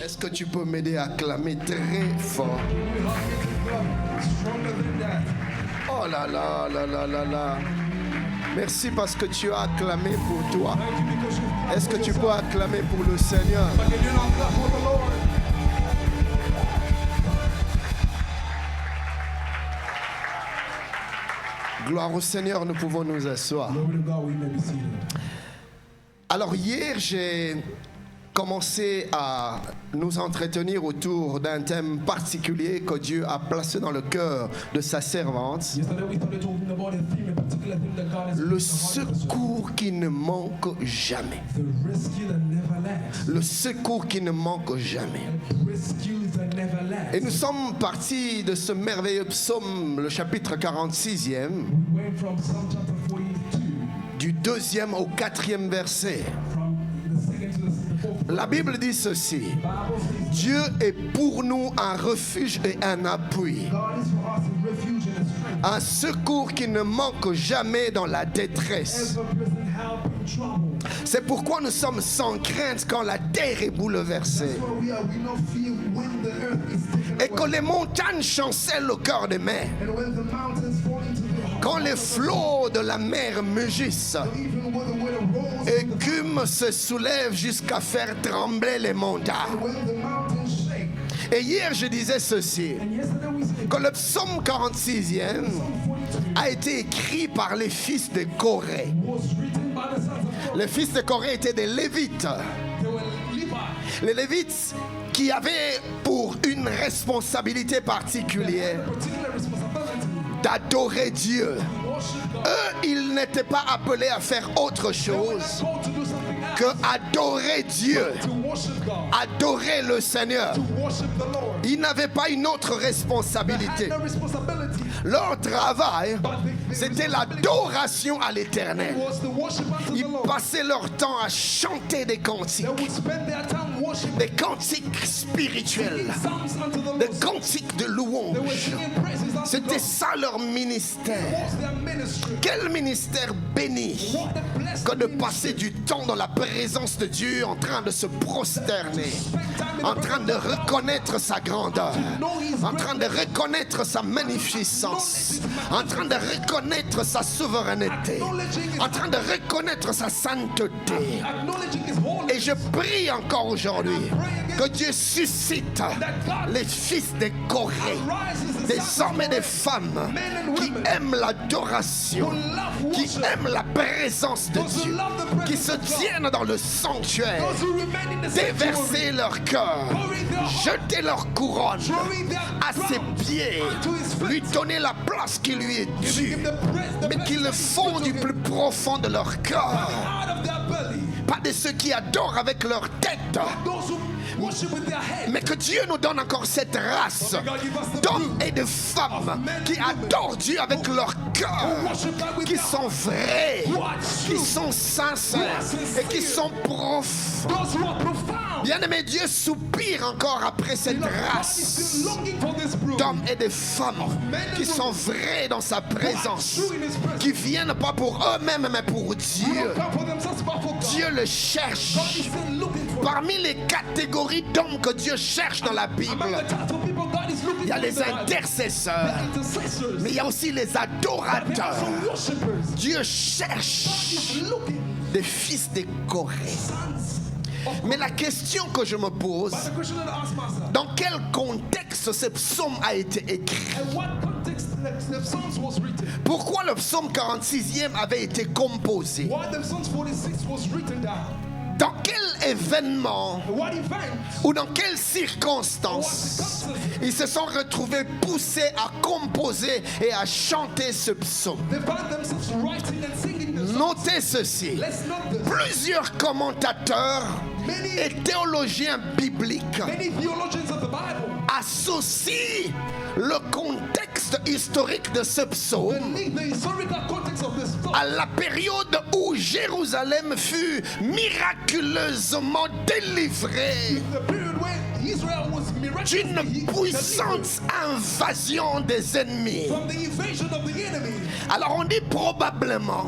Est-ce que tu peux m'aider à clamer très fort? Oh là là là là là là. Merci parce que tu as acclamé pour toi. Est-ce que tu peux acclamer pour le Seigneur? Gloire au Seigneur, nous pouvons nous asseoir. Alors hier, j'ai commencé à nous entretenir autour d'un thème particulier que Dieu a placé dans le cœur de sa servante. Le secours qui ne manque jamais. Le secours qui ne manque jamais. Et nous sommes partis de ce merveilleux psaume, le chapitre 46e, du 2e au 4e verset. La Bible dit ceci: Dieu est pour nous un refuge et un appui, un secours qui ne manque jamais dans la détresse. C'est pourquoi nous sommes sans crainte quand la terre est bouleversée et que les montagnes chancellent au cœur des mers, quand les flots de la mer mugissent, écume se soulève jusqu'à faire trembler les montagnes. Et hier je disais ceci, que le psaume 46e a été écrit par les fils de Corée. Les fils de Corée étaient des Lévites. Les Lévites qui avaient pour une responsabilité particulière d'adorer Dieu. Eux, ils n'étaient pas appelés à faire autre chose que adorer Dieu, adorer le Seigneur. Ils n'avaient pas une autre responsabilité. Leur travail, c'était l'adoration à l'Éternel. Ils passaient leur temps à chanter des cantiques spirituels, des cantiques de louange. C'était ça leur ministère. Quel ministère béni que de passer du temps dans la présence de Dieu, en train de se prosterner, en train de reconnaître sa grandeur, en train de reconnaître sa magnificence, en train de reconnaître sa souveraineté, en train de reconnaître sa sainteté. Et je prie encore aujourd'hui que Dieu suscite les fils des Corée, des hommes et des femmes qui aiment l'adoration, qui aiment la présence de Dieu, qui se tiennent dans le sanctuaire, déverser leur cœur, jeter leur couronne à ses pieds, lui donner la place qui lui est due, mais qu'ils le font du plus profond de leur cœur. Pas de ceux qui adorent avec leur tête, mais que Dieu nous donne encore cette race d'hommes et de femmes qui adorent Dieu avec leur cœur, qui sont vrais, qui sont sincères et qui sont profonds. Bien-aimé, Dieu soupire encore après cette race d'hommes et de femmes qui sont vrais dans sa présence, qui viennent pas pour eux-mêmes mais pour Dieu. Dieu le cherche. Parmi les catégories d'hommes que Dieu cherche dans la Bible, il y a les intercesseurs, mais il y a aussi les adorateurs. Dieu cherche des fils de Corée. Mais la question que je me pose, dans quel contexte ce psaume a été écrit? Pourquoi le psaume 46e avait été composé? Dans quel événement ou dans quelles circonstances ils se sont retrouvés poussés à composer et à chanter ce psaume? Notez ceci. Plusieurs commentateurs et théologiens bibliques associent le contexte historique de ce psaume à la période où Jérusalem fut miraculeusement délivrée d'une puissante invasion des ennemis. Alors on dit probablement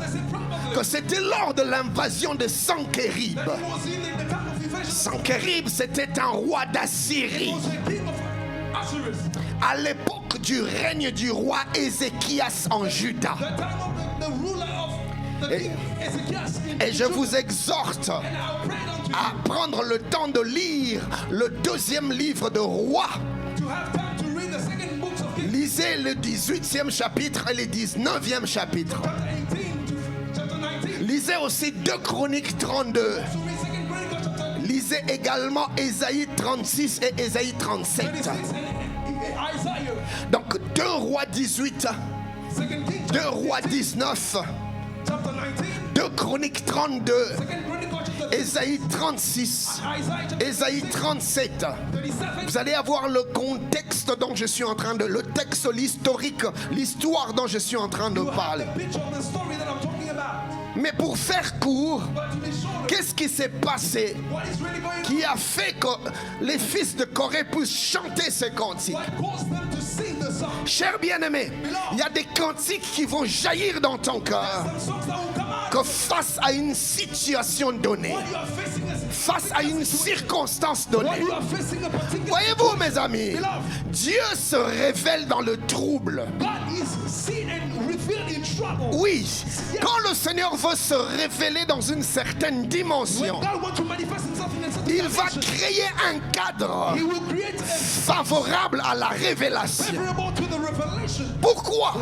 que c'était lors de l'invasion de Sanchérib Sanchérib, c'était un roi d'Assyrie. À l'époque du règne du roi Ézéchias en Juda. Et je vous exhorte à prendre le temps de lire le deuxième livre de Rois. Lisez le 18e chapitre et le 19e chapitre. Lisez aussi 2 Chroniques 32. Lisez également Ésaïe 36 et Ésaïe 37. Donc 2 Rois 18, 2 Rois 19, 2 Chroniques 32, Ésaïe 36, Ésaïe 37. Vous allez avoir le contexte dont je suis en train de... Le texte, l'historique, l'histoire dont je suis en train de parler. Mais pour faire court, qu'est-ce qui s'est passé qui a fait que les fils de Corée puissent chanter ces cantiques? Chers bien-aimés, il y a des cantiques qui vont jaillir dans ton cœur que face à une situation donnée, face à une circonstance donnée. Voyez-vous, mes amis, Dieu se révèle dans le trouble. Oui, quand le Seigneur veut se révéler dans une certaine dimension, il va créer un cadre favorable à la révélation. Pourquoi?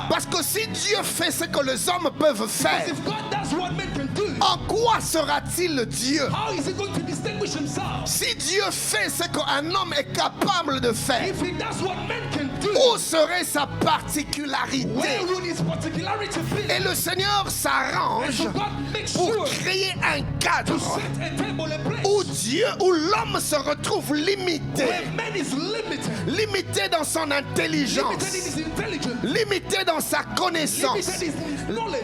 Parce que si Dieu fait ce que les hommes peuvent faire, en quoi sera-t-il Dieu? Si Dieu fait ce qu'un homme est capable de faire, où serait sa particularité? Et le Seigneur s'arrange pour créer un cadre où Dieu, où l'homme se retrouve limité. Limité dans son intelligence, limité dans sa connaissance,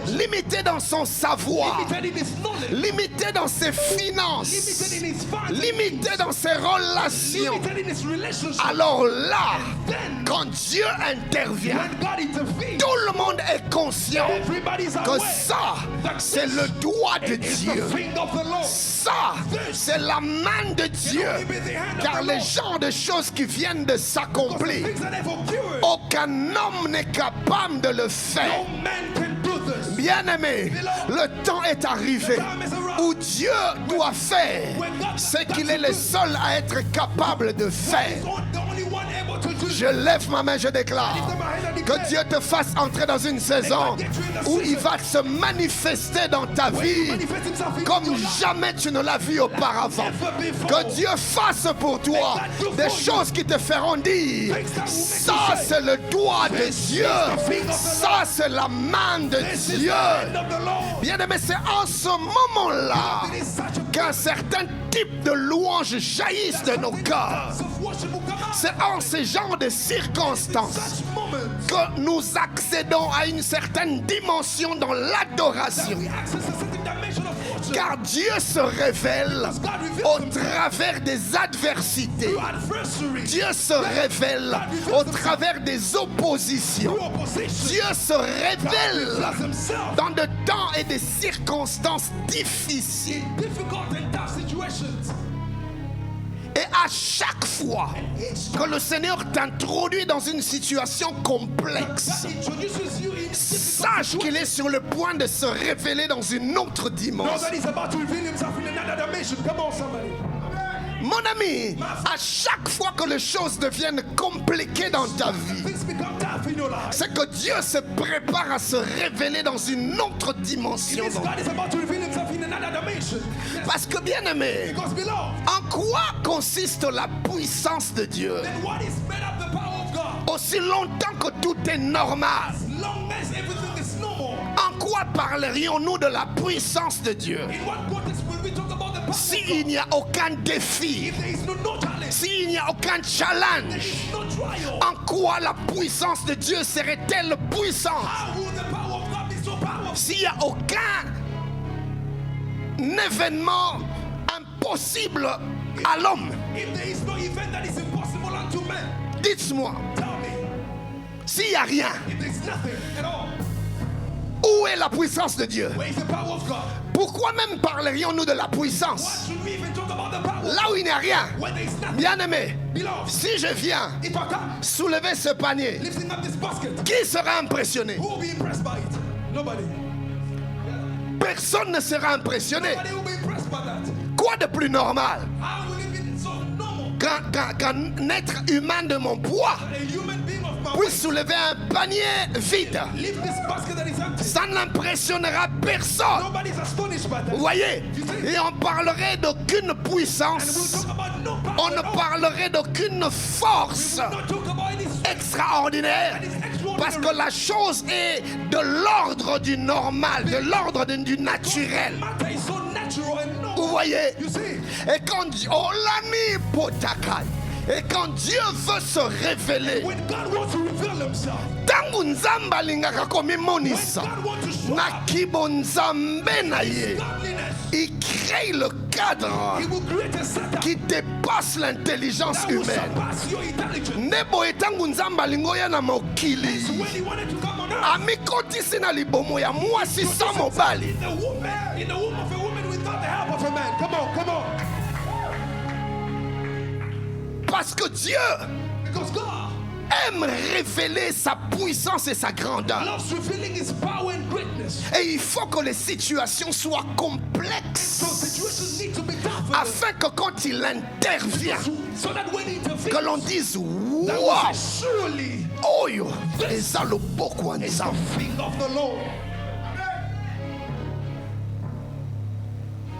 limité dans son savoir, limité dans ses finances, limité dans ses relations. Alors là, quand Dieu intervient, tout le monde est conscient que ça, c'est le doigt de Dieu. Ça, c'est la main de Dieu. Car les genres de choses qui viennent de s'accomplir, aucun homme n'est capable de le faire. Bien-aimé, le temps est arrivé où Dieu doit faire ce qu'il est le seul à être capable de faire. Je lève ma main, je déclare que Dieu te fasse entrer dans une saison où il va se manifester dans ta vie comme jamais tu ne l'as vu auparavant. Que Dieu fasse pour toi des choses qui te feront dire: ça c'est le doigt de Dieu, ça c'est la main de Dieu. Bien aimé, c'est en ce moment-là qu'un certain type de louange jaillissent de nos cœurs. C'est en ce genre de circonstances que nous accédons à une certaine dimension dans l'adoration. Car Dieu se révèle au travers des adversités. Dieu se révèle au travers des oppositions. Dieu se révèle dans de temps et des circonstances difficiles. Et à chaque fois que le Seigneur t'introduit dans une situation complexe, sache qu'il est sur le point de se révéler dans une autre dimension. Mon ami, à chaque fois que les choses deviennent compliquées dans ta vie, c'est que Dieu se prépare à se révéler dans une autre dimension. Parce que, bien aimé, en quoi consiste la puissance de Dieu? Aussi longtemps que tout est normal, en quoi parlerions-nous de la puissance de Dieu? S'il n'y a aucun défi, s'il n'y a aucun challenge, en quoi la puissance de Dieu serait-elle puissante? S'il n'y a aucun événement impossible à l'homme, dites-moi, s'il n'y a rien, où est la puissance de Dieu? Pourquoi même parlerions-nous de la puissance? Là où il n'y a rien, bien aimé, si je viens soulever ce panier, qui sera impressionné? Personne ne sera impressionné. Quoi de plus normal qu'un être humain de mon poids puisse soulever un panier vide? Ça n'impressionnera personne. Vous voyez? Et on parlerait d'aucune puissance, on ne parlerait d'aucune force extraordinaire, parce que la chose est de l'ordre du normal, de l'ordre du naturel. Vous voyez? Et quand et quand Dieu veut se révéler, tangu nzamba lingaka komimonisa na kibonzambe na ye, il crée le cadre qui dépasse l'intelligence humaine. Nebo etangu nzamba lingoya na mokili amikotisi na libomo ya mwasi sa mobali. Parce que Dieu aime révéler sa puissance et sa grandeur. Et il faut que les situations soient complexes afin que quand il intervient, que l'on dise wow, oh yo, eza loboko ya Nzambe.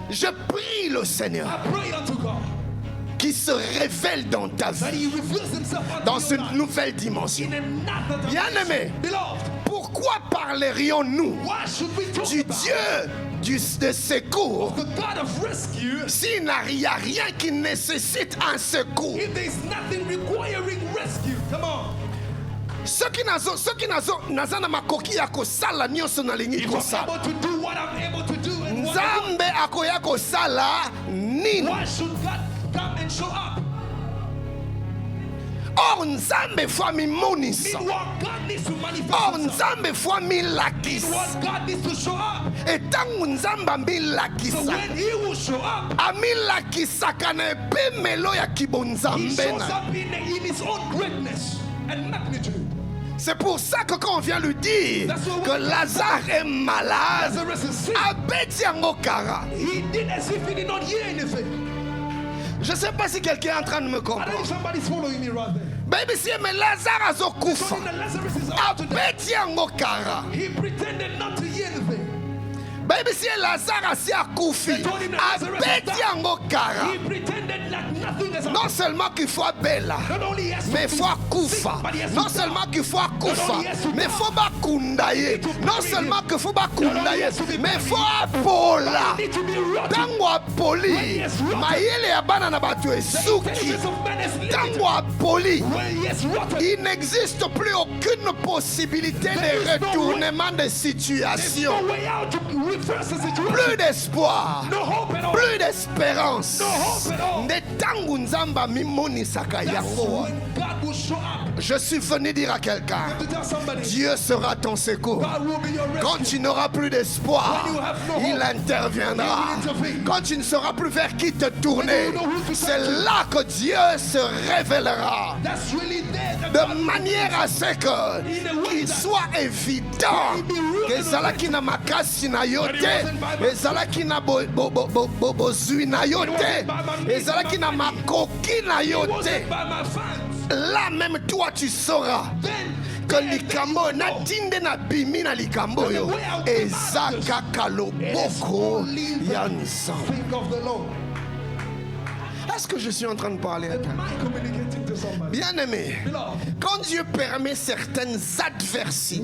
Je prie le Seigneur qui se révèle dans ta vie, dans une nouvelle dimension. Bien-aimé, pourquoi parlerions-nous du Dieu de secours s'il n'y a rien qui nécessite un secours? Ceux qui n'ont na makoki ya kosala nyonso nalingi kosala, Nzambe akoya kosala nini? Or Nzambe fois mimonisa, or Nzambe fois milakisa. Et tangu Nzambe amilakisa, amilakisaka na epemelo ya kibonzambe na. C'est pour ça que quand on vient lui dire que Lazare est malade, abeti yango kara. Je ne sais pas si quelqu'un est en train de me comprendre. Baby, si mais Lazare a zokufa, abeti yango kara. Baby, si Lazare a si akufi, abeti yango kara. Non seulement qu'il faut bella, mais il faut akufa. Non seulement qu'il faut akufa, mais il faut bakundaye. Non seulement qu'il faut bakundaye, mais il faut apola. Tango apoli, maïle ya bana na batu esuki. Tango apoli, il n'existe plus aucune possibilité de retournement de situation. Plus d'espoir, plus d'espérance. Je suis venu dire à quelqu'un, Dieu sera ton secours. Quand tu n'auras plus d'espoir, il interviendra. Quand tu ne sauras plus vers qui te tourner, c'est là que Dieu se révélera. De manière à ce qu'il soit évident que Zalaki na makasi na yote, Zalaki na bozui na yote, Zalaki na makoki na yote. Là même toi tu sauras que likambo na tinde na bimi na likambo yo ezaka kaloboko ya Nzambe. Est-ce que je suis en train de parler à quelqu'un? Bien-aimé, quand Dieu permet certaines adversités,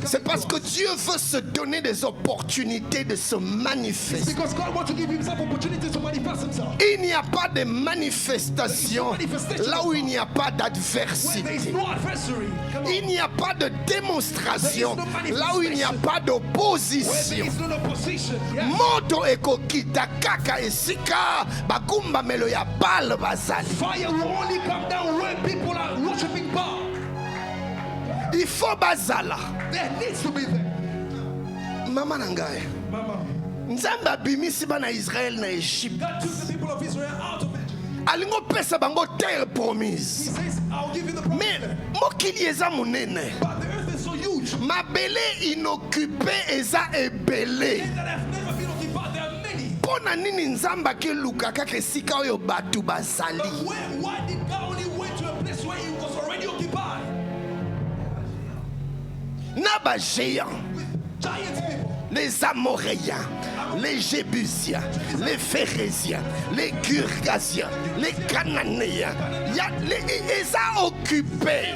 c'est parce que Dieu veut se donner des opportunités de se manifester. Il n'y a pas de manifestation là où il n'y a pas d'adversité. Il n'y a pas de démonstration là où il n'y a pas d'opposition. Moto ekokita kaka esika bakumba melo ya bal bazali. Only come down when people are worshiping God. Il faut bazala. There needs to be there. Mama nangaye. Mama. Nzambe abimisi bana Israël na Égypte. God took the people of Israel out of Egypt. Alingo pesa bango terre He promise. says, I'll give you the promised Mais land. mokili eza monene. But the earth is so huge. Mabele inoccupé eza ebele. Things that have never been occupied, there are many. Pona nini nzambe akeluka kaka esika oyo bato bazali. But why did God only went to a place where it was already occupied? Na ba géant. With giant people. Les Amoréens, les Jébusiens, les Phérésiens, les Girgasiens, les Cananéens. Ils ont occupé.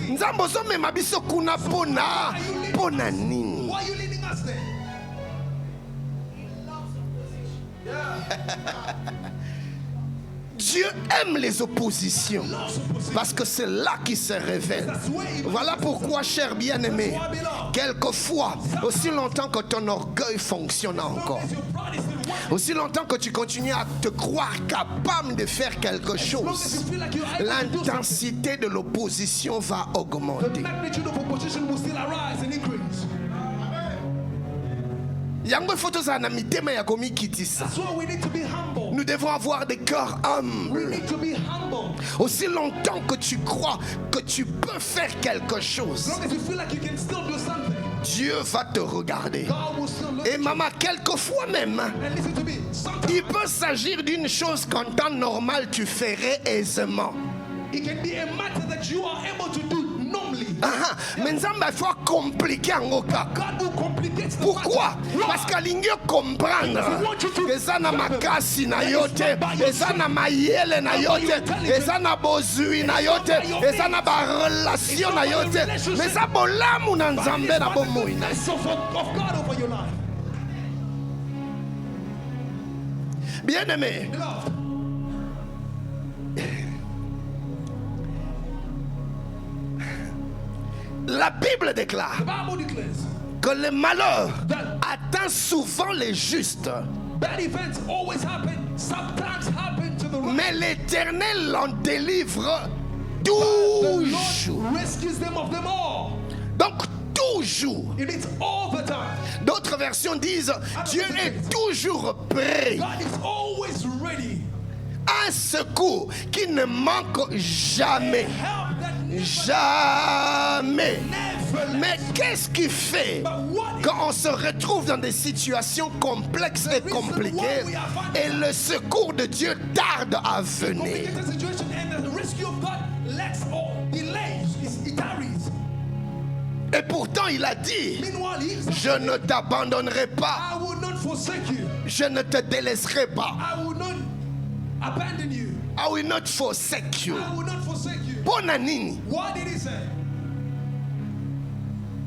Nous avons besoin biso kuna pona nini. Why are you leading us there? Dieu aime les oppositions parce que c'est là qu'il se révèle. Voilà pourquoi, cher bien-aimé, quelquefois, aussi longtemps que ton orgueil fonctionne encore, aussi longtemps que tu continues à te croire capable de faire quelque chose, l'intensité de l'opposition va The augmenter. magnitude of opposition will still arise and increase. Yango photos à mitema ya komi kitisa. That's why we need to be humble. Nous devons avoir des cœurs We humbles. need to be humble. Aussi longtemps que tu crois que tu peux faire quelque As chose, long as you feel like you can still do something, Dieu va te regarder. God will still look Et at you. maman, quelquefois même, And listen to me. Sometimes il peut s'agir d'une chose qu'en temps normal tu ferais aisément. it can be a matter that you are able to do normally. Mais Nzambe il faut compliquer en oka. God will complicate the Pourquoi? matter. Parce qu'alingi comprendre eza na makasi na yo te, eza na mayele na yo te, eza na bozwi na yo te, eza na barelation na yo te, mais eza bolamu na Nzambe na bomoi na yo. It's of God over your life. Bien-aimé, Beloved, la Bible déclare the Bible declares que le malheur atteint souvent les justes, bad events always happen, sometimes happen to the right. mais l'Éternel en délivre The toujours. Lord rescues them of them all. Donc toujours. It means all the time. D'autres versions disent Dieu est toujours prêt. God is always ready. Un secours qui ne manque jamais. Help that never, Jamais. never Mais qu'est-ce qui fait quand on se retrouve dans des situations complexes et compliquées et le secours de Dieu tarde à venir? complicated situation and the rescue of God lacks or delays, it tarries. Et pourtant il a dit, Meanwhile, he says, je ne t'abandonnerai pas, I will not forsake you. je ne te délaisserai pas. I will not abandon you. I will not forsake you. I will not forsake you. Pona nini? What did he say?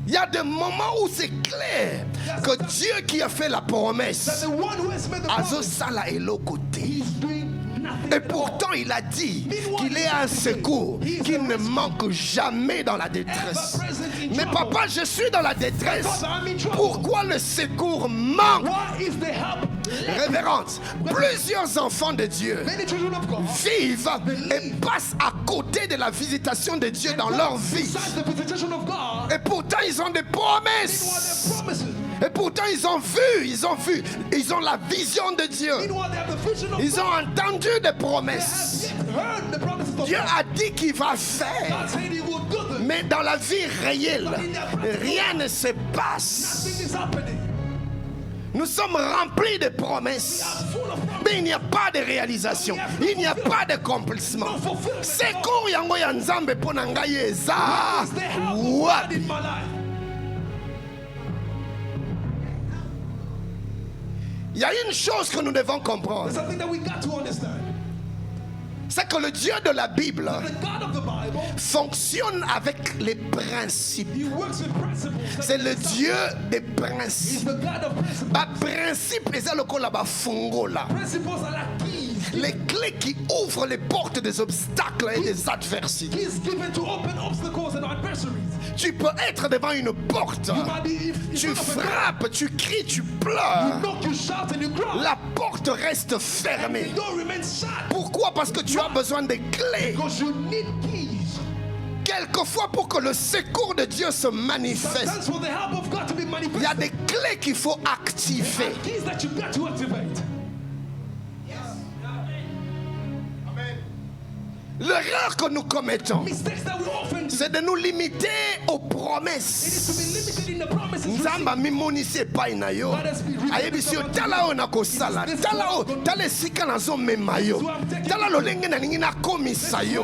Il y a des moments où c'est clair que Dieu qui a fait la That promesse the one who has made the promise azosala eloko te. is doing nothing Et at all. pourtant il a dit qu'il est un secours qui ne manque jamais dans la détresse. Mais papa, je suis dans la détresse. Pourquoi le secours manque? Why is the help lacking? Révérence, plusieurs enfants de Dieu Many children of God vivent et passent à côté de la visitation de Dieu dans leur vie. besides the visitation of God, Et pourtant ils ont des meanwhile promesses. their promises. Et pourtant ils ont vu, ils ont la vision de Dieu. Meanwhile they have the vision of Ils God. ont entendu des They have promesses. yet heard the promises of Dieu God. a dit qu'il va faire. God said he will do this. Mais dans la vie réelle, rien ne se passe. Nothing is happening. Nous sommes remplis de promesses. Full of promises. Mais il n'y a pas de réalisation. Il n'y a pas d'accomplissement. No fulfillment. Secours yango ya Nzambe mpo na ngai eza Is the help of God wapi? in my life? Il y a une chose que nous devons comprendre. There's something that we got to understand. C'est que le Dieu de la Bible The God of the Bible, fonctionne avec les principes. he works with principles. C'est le Dieu des He's principes. the God of principles. Ba principe eza lokola ba fungola. Principles are like keys. Les clés qui ouvrent les portes des obstacles et des adversités. Keys given to open obstacles and adversaries. Tu peux être devant une porte. You might be in Tu front of a door. frappes, tu cries, tu You pleures. knock, you shout, and you cry. La porte reste And fermée. the door remains shut Pourquoi? Parce que tu as besoin des clés. because you need keys. Quelquefois, pour que le secours de Dieu se manifeste, Sometimes for the help of God to be il y a manifested, des clés qu'il faut activer. keys that you got to activate. L'erreur que nous commettons, Mistakes that we often do, c'est de nous limiter aux it is to be promesses. limited in the promises Nzamba received. mimonisi epai na yo ayebisi yo tala oyo nakosala tala oyo tala esika nazomema yo tala lolenge nalingi nakomisa What I yo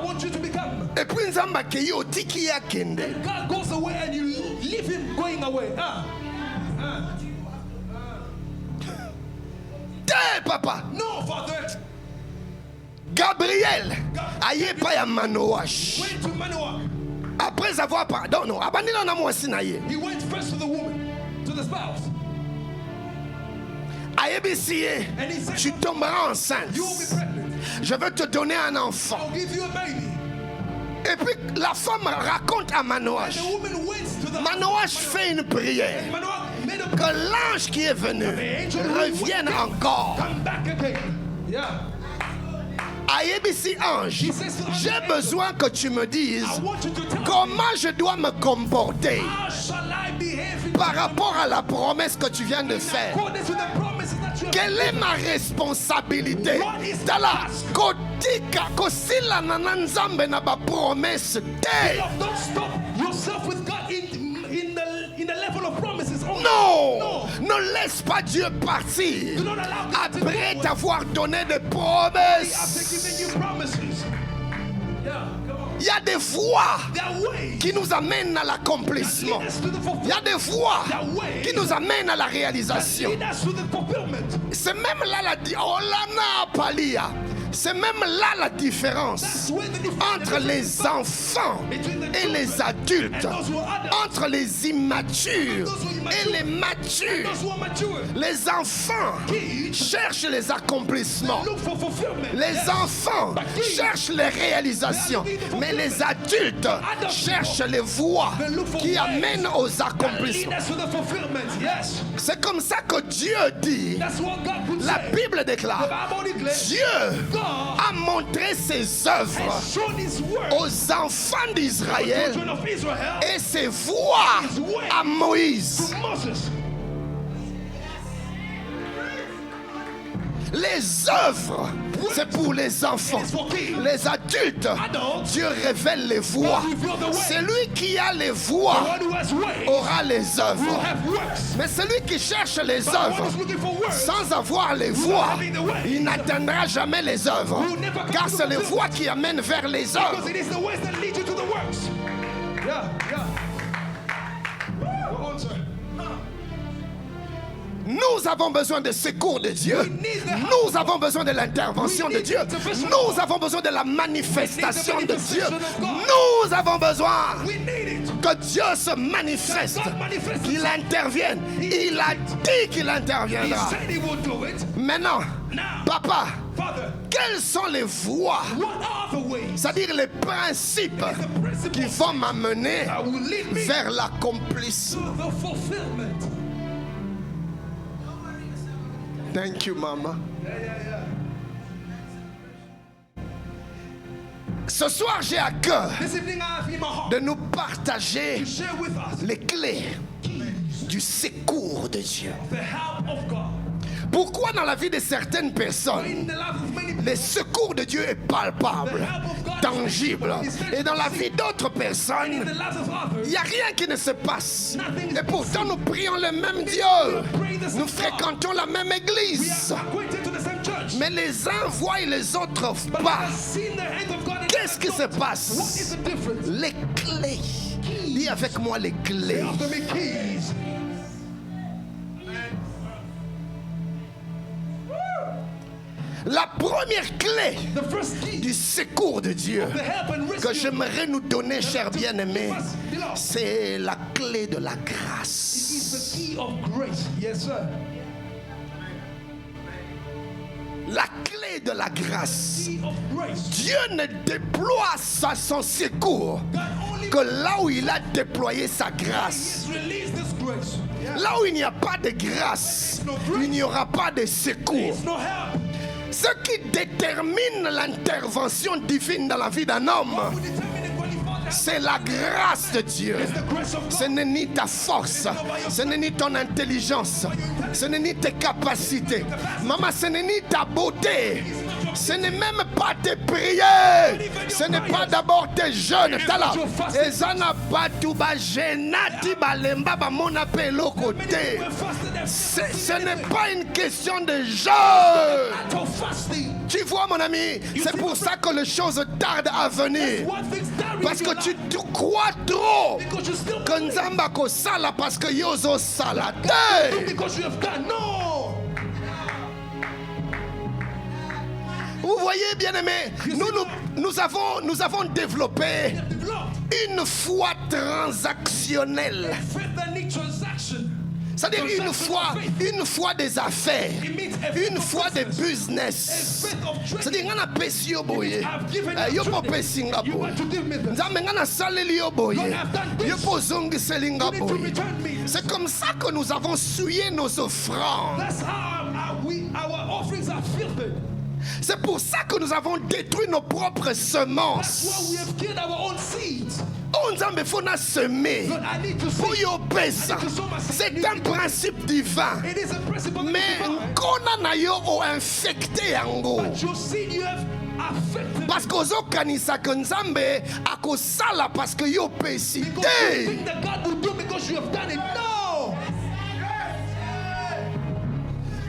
want you to become. epui nzambe akei yo otiki ye akende. God goes away and you leave him going away. Te papa No, Father. Gabriel aye epai ya Manoash Went to Manoah. après avoir pardon non abandeli na mwasi na ye He went first to the woman, to the spouse. ayebisi ye And he said, tu tomberas enceinte, you will be pregnant. je vais te donner un enfant. I'll give you a baby. Et puis la femme raconte à And Manoash. the woman went to the Manoash fait une prière Manoah made a que l'ange qui est venu revienne encore. come back again. Yeah. Ayebisi ange, j'ai besoin que tu me dises I want you to tell me, comment je dois me comporter how shall I behave in par rapport à la promesse que tu viens de faire. accordance to the promises that you have Quelle est ma responsabilité? Tala kotika kosila na nzambe na ba promesse te. Don't stop yourself with God in the level of promises only. Non, ne laisse pas Dieu partir Do not allow God to après go t'avoir donné des after promesses. giving you promises. Yeah, come on. Il y a des voies There are ways qui nous amènent à l'accomplissement. lead us to the Il y a fulfillment. des voies There are ways qui nous amènent à la réalisation. lead us to the fulfillment. C'est même là la oh là na palia. C'est même là la différence That's where the difference entre les enfants et les adultes, entre les immatures et les matures. Those who are mature Les enfants cherchent les accomplissements. look for fulfillment. Les Yes. enfants cherchent les réalisations, mais les adultes cherchent les voies qui amènent aux Lead accomplissements. us to the fulfillment. Yes. C'est comme ça que Dieu dit, That's what God would la say. Bible The déclare, Bible declares Dieu God a montré ses œuvres has shown his word aux enfants to the d'Israël children of Israel et ses voies à Moïse. to Moses. Les œuvres, c'est pour les enfants. It is for kids. Les adultes, Adults, Dieu révèle les voies. Celui qui a les the voies one who has ways aura les will œuvres. have works. Mais celui qui cherche les But the one œuvres who's looking for works sans avoir les voies, il n'atteindra jamais les œuvres. Car c'est les voies qui amènent vers les because œuvres. it is the ways that lead you to the works. Yeah, yeah. Go on, sir. Nous avons besoin de secours de Dieu. Nous avons besoin de l'intervention de Dieu. Nous avons besoin de la manifestation de Dieu. Nous avons besoin We need it. que Dieu se manifeste, God manifests qu'il himself. intervienne. Il a dit qu'il He interviendra. said he will do it. Maintenant, Now, papa, Father, quelles sont les voies, what are the ways c'est-à-dire les principes qui vont m'amener that will lead me vers l'accomplissement? to the fulfillment? Thank you, Mama. Ce soir, j'ai à cœur This evening I have in my heart de nous partager to share with us les clés du secours de Dieu. the help of God. Pourquoi dans la vie de certaines personnes, In the life of many people, le secours de Dieu est palpable, tangible, et dans la vie d'autres in personnes, the lives of others, il n'y a rien qui ne se passe. Et pourtant, nous prions le même Dieu. Nous fréquentons la même we église. are acquainted to the same church. Mais les uns voient et les autres But I pas. have seen the hand of God in Qu'est-ce qui se What is passe? the difference? Les clés. Dis avec moi les clés. After me keys. La première clé The first key, du secours de Dieu the help and que rescue, j'aimerais nous donner, chers bien-aimés, c'est la clé de la is grâce. the key of grace. Yes, sir. La clé de la grâce. Key of grace. Dieu ne déploie son secours God only que là où il a déployé sa grâce. has released this grace. Yeah. Là où il n'y a pas de grâce, il n'y aura pas de secours. There's no help. Ce qui détermine l'intervention divine dans la vie d'un homme, We determine the C'est la grâce de Dieu. Ce n'est ni ta force, ce n'est ni ton intelligence, ce n'est ni tes capacités. Maman, ce n'est ni ta beauté. Ce n'est même pas tes prières. Ce n'est pas d'abord tes jeûnes. Ce n'est pas une question de jeûne. Tu vois, mon ami, c'est pour ça que les choses tardent à venir. Parce que tu crois trop que Nzamba ko sala parce que yozo sala. Vous voyez, bien-aimés, nous avons développé une foi transactionnelle. C'est-à-dire une foi des affaires, une foi des business. C'est-à-dire qu'on a payé au boye, yo po pesinga boye. Nzambe ngana saleli yo boye, yo po zongi selinga boye. C'est comme ça que nous avons souillé nos offrandes. C'est pour ça que nous avons détruit nos propres semences. Oh, Nzambe fona semer pour yo pesa. C'est un principe divin. Mais nkona na yo o infecté yango. Parce que zo kanisa que Nzambe akosala parce que yo pesi.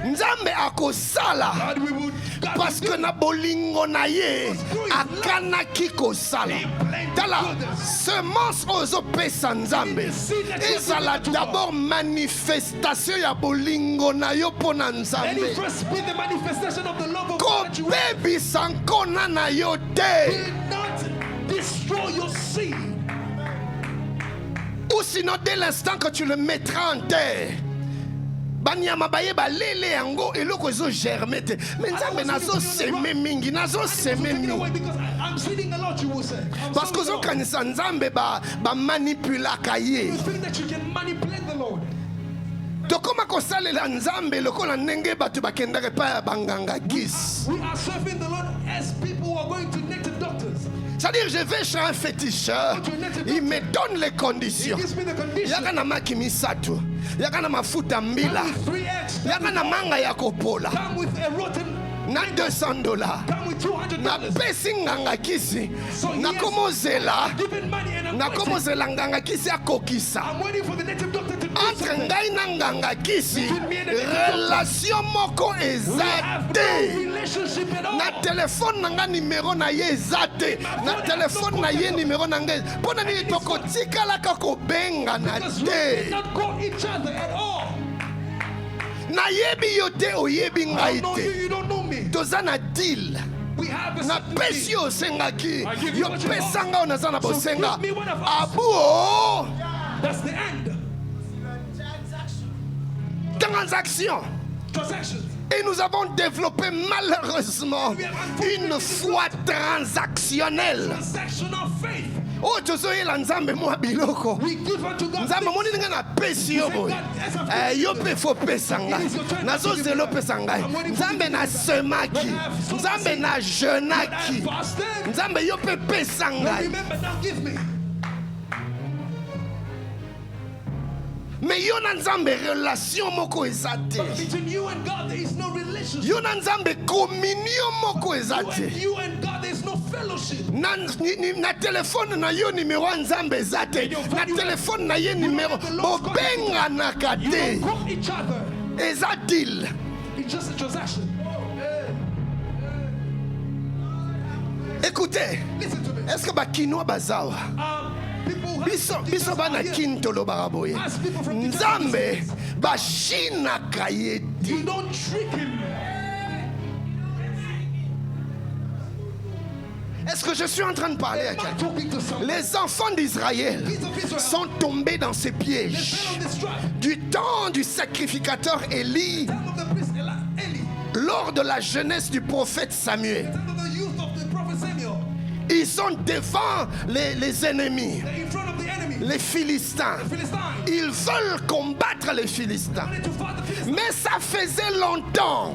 Nzambe akosala parce que na bolingo na ye akana kiko sala. Tala semence ozo pesa Nzambe. Ezala d'abord manifestation ya bolingo na yo pona Nzambe. Ko baby sankona na yo te. Ou sinon dès l'instant que tu le mettras en terre. Banyama baye ba lele yango eloko ezo germer te. Mais Nzambe nazo seme mingi, nazo seme mingi. Parce que zo kanisa Nzambe ba manipulaka ye. To koma kosalela Nzambe lokola ndenge batu bakendaka pa banganga kisi. We are serving the Lord as people who are going to native doctors. C'est-à-dire, je vais chez un féticheur, il me donne les conditions. Yakana makimisatu, yakana mafuta mbila, yakana manga ya kopola. Na $200, na pesi nganga kisi, na komozela nganga kisi akokisa. Entre ngai na nganga kisi, relation moko ezate. Na téléphone nanga numéro na ye ezate. Na téléphone na ye numéro na ngai. Pona ni toko tikala kako benga na te. Na yebi yote oyebi ngai te. Toza na deal. Na pesi yo sengaki. Yo pesanga onaza na bosenga. Abu. That's the end. Transaction. Et nous avons développé malheureusement une foi transactionnelle. Oh, Josué la Nzambe mwa biloko. Nzambe moni ninga na pesi yo boy. Yo pe fo pesa ngai. Nazo zelo pesa ngai. Nzambe na semaki. Nzambe na jeunaki. Nzambe yo pe pesa ngai. Mais yo na Nzambe relation moko ezate. Between you and God there is no relationship. Yo na Nzambe communion moko ezate. You and God there is no fellowship. Na téléphone na yo numéro Nzambe ezate. Na téléphone na ye numéro bobenga na kate. Each other. Eza deal. It's just a transaction. Écoutez, est-ce que bakinoa bazawa? Biso bana kintolo baraboye. Nzambe bashina kayeti. You don't trick him. Est-ce que je suis en train de parler à quelqu'un? Les enfants d'Israël sont tombés dans ces pièges. Du temps du sacrificateur Élie, lors de la jeunesse du prophète Samuel, ils sont devant les ennemis, les Philistins. Ils veulent combattre les Philistins. Mais ça faisait longtemps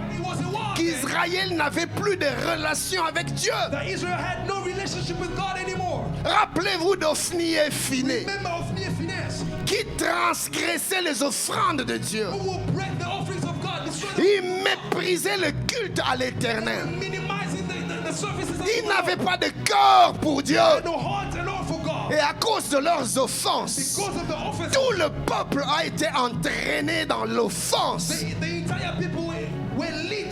qu'Israël n'avait plus de relation avec Dieu. That Israel had no relationship with God anymore. Rappelez-vous d'Ophni et Phiné, Remember Ophni and Phinehas, qui transgressaient les offrandes de Dieu. who will break the offerings of God, destroy the Ils méprisaient le culte à l'Éternel. minimizing the services of Ils the n'avaient Lord. pas de cœur pour Dieu. No heart and all for God. Et à cause de leurs offenses, Because of the offense, tout le peuple a été entraîné dans l'offense. the entire people were led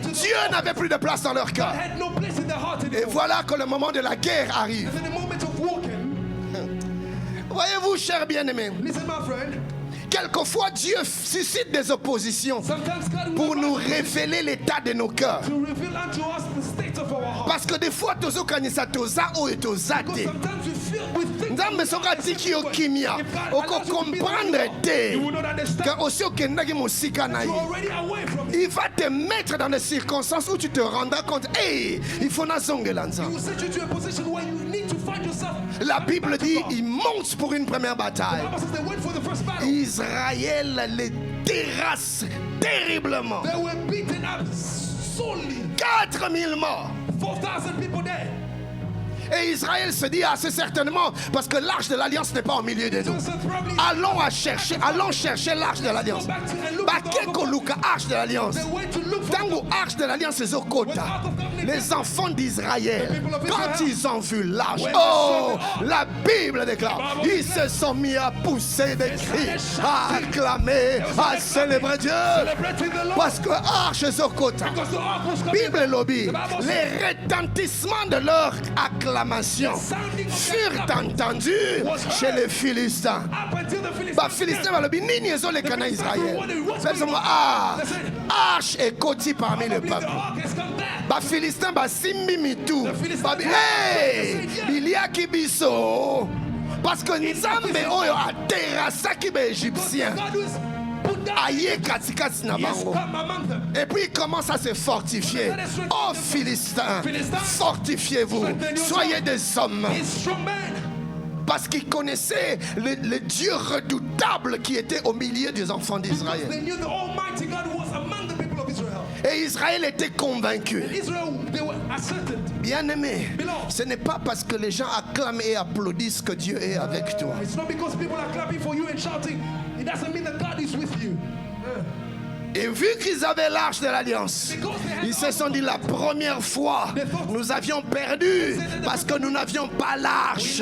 to the Dieu n'avait plus de place dans leur God cœur. had no place in their heart Et anymore. voilà que le moment de la guerre arrive. And in the moment of walking, Voyez-vous, chers bien-aimés, listen, my friend, quelquefois Dieu suscite des oppositions sometimes God will pour nous want révéler l'état de nos cœurs. to reveal unto us the state of our heart. Parce que des fois, tozokanisa toza oyo toza Because te. sometimes we think Nzambe soki atiki yo kimia, okokomprendre te you will not understand. que osi okendaki mosika na ye. You're already away from it. Il va te mettre dans des circonstances où tu te rendras compte, hey, il faut nazongela He nzambe. will set you to a position where you need to find yourself. La Bible dit, il monte pour une première The bataille. Bible says they went for the first battle. Israël les terrasse terriblement. They were beaten up solely. 4000 morts. 4,000 people there. Et Israël se dit assez certainement, parce que l'arche de l'alliance n'est pas au milieu de nous. So probably Allons chercher l'arche de l'alliance. Bakeko luka arche de l'alliance. they went to look for Tango arche de l'alliance et Zokota. Les enfants d'Israël, quand ils ont vu l'arche, oh, la Bible déclare, ils se sont mis à pousser des cris, à acclamer, à célébrer Dieu. celebrating the Lord. Parce que arche Zokota, Because the ark was coming. Bible lobby, les retentissements de leur acclamation furent entendus chez les Philistins. Up until the Philistines. Bah, Philistins va lobby, nini ezolekana Israël. Ah, arche est côté parmi le The peuple. ark has come back. Ba Philistin ba simbi mitu. Ba hey, biliaki biso. Parce que Nzambe oyo aterasaki ba Égyptien. God who is put down. Aye katikati na He has bango. come among them. Et puis il commence à se fortifier. Oh Philistins, fortifiez-vous. Soyez des hommes. He's strong man. Parce qu'ils connaissaient le Dieu redoutable qui était au milieu des enfants Because d'Israël. they knew the Almighty God was among the people of Israel. Et Israël était convaincu. Israel, they were asserted. Bien-aimé, ce n'est pas parce que les gens acclament et applaudissent que Dieu est avec toi. It's not because people are clapping for you and shouting. It doesn't mean that God is with you. Et vu qu'ils avaient l'arche de l'alliance, ils se sont dit la première fois, nous avions perdu parce que nous n'avions pas l'arche.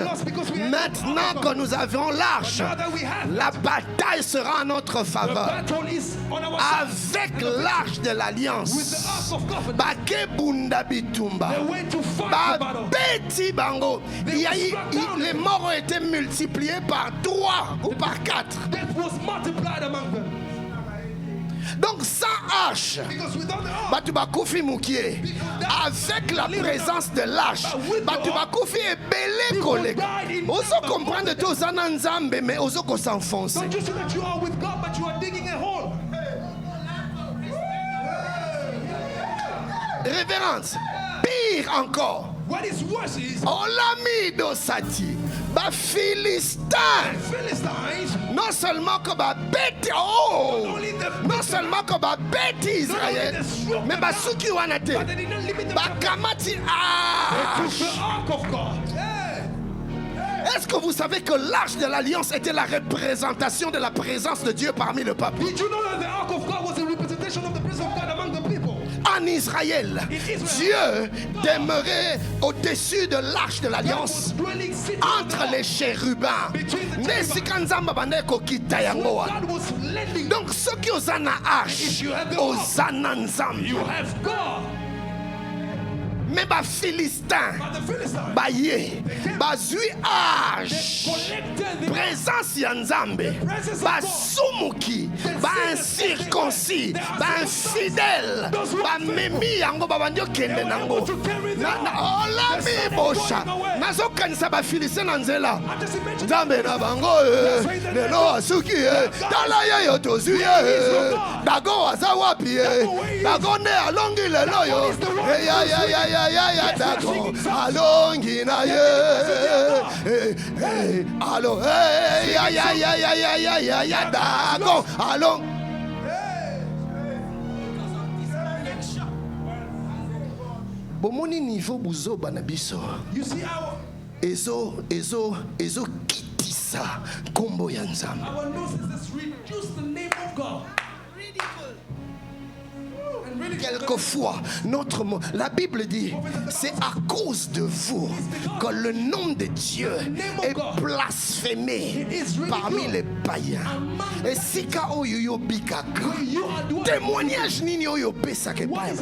Maintenant que nous avons l'arche, Now that we have la bataille sera en notre the faveur. battle is on our side. Avec l'arche de With the l'alliance, ark of covenant. Bake Bunda Bitumba, They went to fight the battle. Beti Bango, les morts ont été multipliés par 3 ou par 4. Death was multiplied among them. Donc sans arche, Because without the ark, Batu bakufi mukie. Avec la présence de l'arche, Batu bakufi est belé collègue. Oso comprendre tous en Nzambe, mais oso ko s'enfoncer. don't you see that you are with God, but you are digging a hole? Révérence. Pire encore. What is worse is Olami dosati. Ba Philistin. Philistines, Non seulement que ba bête, oh, non seulement que ba bête Israël, mais ba suki wanate. but they did not limit them Ba to kamati the arche. ark of God. Est-ce que vous savez que l'arche de l'alliance était la représentation de la présence de Dieu parmi le peuple? Did you know that the ark of God was a representation of the presence of God among the people? En Israël, Dieu demeurait au-dessus de l'arche de God l'alliance was dwelling, sitting entre les chérubins. Nesi kanzamba bandeko kita yango wana. God was lending. Donc ceux qui ont na arche, ozana nzambe. You have God. Mais ba Philistin, But the Philistines, ba ye, ba zui arche. collected the Présence ya Nzambe, ba sumuki, ba incirconcis, ba infidèle, ba memi yango ba bandio kende nango. Olami bosha, nazo kanisa ba Philistin na nzela. Nzambe na bango lelo asuki tala ye yo tozu ye. Dago aza wapi ye? Dago ne alongi lelo yo. Ya dago alongi na ye. Alo ya dago along. bomoni niveau buzoba na biso. You see our Ezo kitisa kombo ya Nzambe. Our noses reduce the name of God. Quelquefois, la Bible dit, c'est à cause de vous que le nom de Dieu est blasphémé parmi les païens. Et si témoignage nini oyo pesake païen.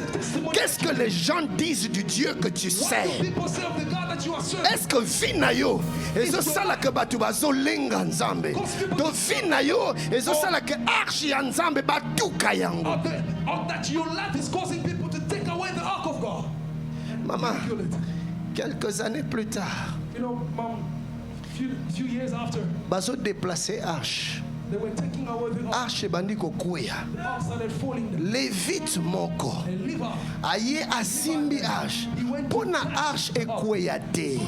Qu'est-ce que les gens disent du Dieu que tu sers? Est-ce que vinayo ezo sala que batu bazo lenga Nzambe? Do vinayo ezo sala que archi ya Nzambe batuka yango? Or that your life is causing people to take away the ark of God. Maman, quelques années plus tard, you know, Mom, few years after, bazo déplacer arche. they were taking away the ark. Arche bandi kokuya. The ark started falling down. Levite moko. And leave her. Aye asimbi arche. Pona arche ekweya te.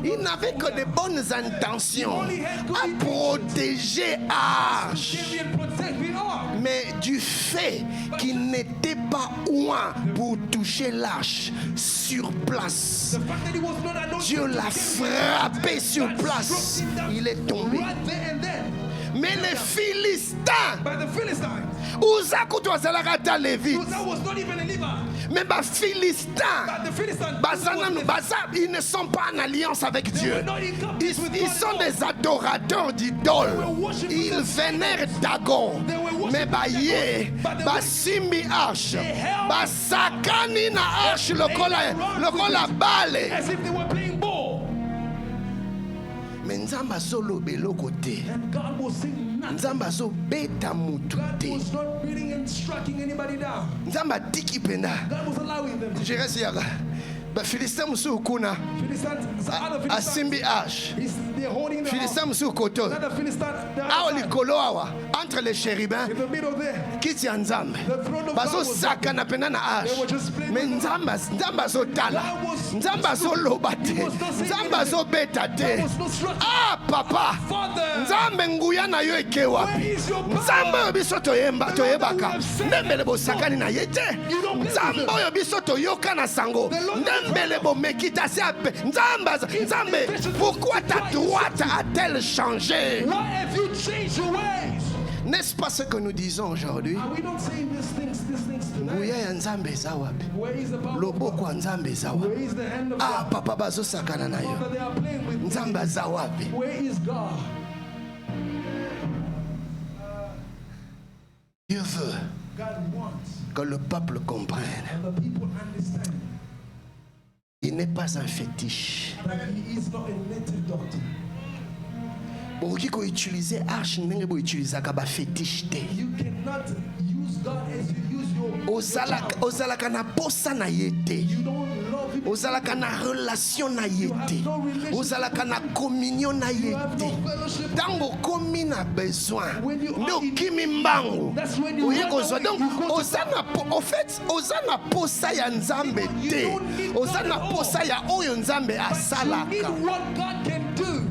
Il n'avait que de bonnes intentions à protéger arche. Mais du fait qu'il n'était pas loin pour toucher l'arche sur place, Dieu l'a frappé sur place. Il est tombé. Mais les Philistins, Uzaku Twazalagata Lévite, mais les Philistins, ils ne sont pas en alliance avec Dieu. Ils sont des adorateurs d'idoles. Ils vénèrent Dagon. Mais Baye, Basimbi Arche, Basakani na Arche, le kola bale. Mais Nzamba solo belo côté. Nzamba so beta mutu te. Nzamba tiki pena. Je reste là. Ba Philistin musu kuna. Asimbi Ash. Philistin musu koto. Aoli koloawa entre les chérubins. Kiti Nzamba. Baso saka na pena na Ash. Mais Nzamba so tala. Nzamba so lobate. Nzamba so beta te. Ah papa. Nzambe nguya na yo eke wapi. Nzambe biso toyebaka. Ndembele bo sakani na yete. Nzambe yo biso toyoka na sango. Ndembele bo mekita se ape. Nzambe, pourquoi ta droite a-t-elle changé? Why have you changed your ways? N'est-ce pas ce que nous disons aujourd'hui? We don't say these things tonight. Nguya ya Nzambe za wapi? Where is the power? Loboko ya Nzambe za Where wapi? is the hand of Ah God? papa bazo sakana na yo. Father, they are playing with Nzambe za wapi? Where is God? Dieu veut God wants que le peuple comprenne. and the people understand Il n'est pas un fétiche. that He is not a native doctor. Boki ko utiliser arche ndenge bo utilisaka ba fétiche te. You cannot use God as you use your Ozalaka na posa na ye te. You don't love Him. Ozalaka na relation na ye te. Ozalaka na communion na ye You have te. no fellowship. Tango komi na besoin. When you are Nde in- okimi mbango. That's when you Oye run kozwa. away. Donc You go to en fait oza na posa ya Nzambe te. Oza na posa ya oyo Nzambe You need asalaka. what God can do.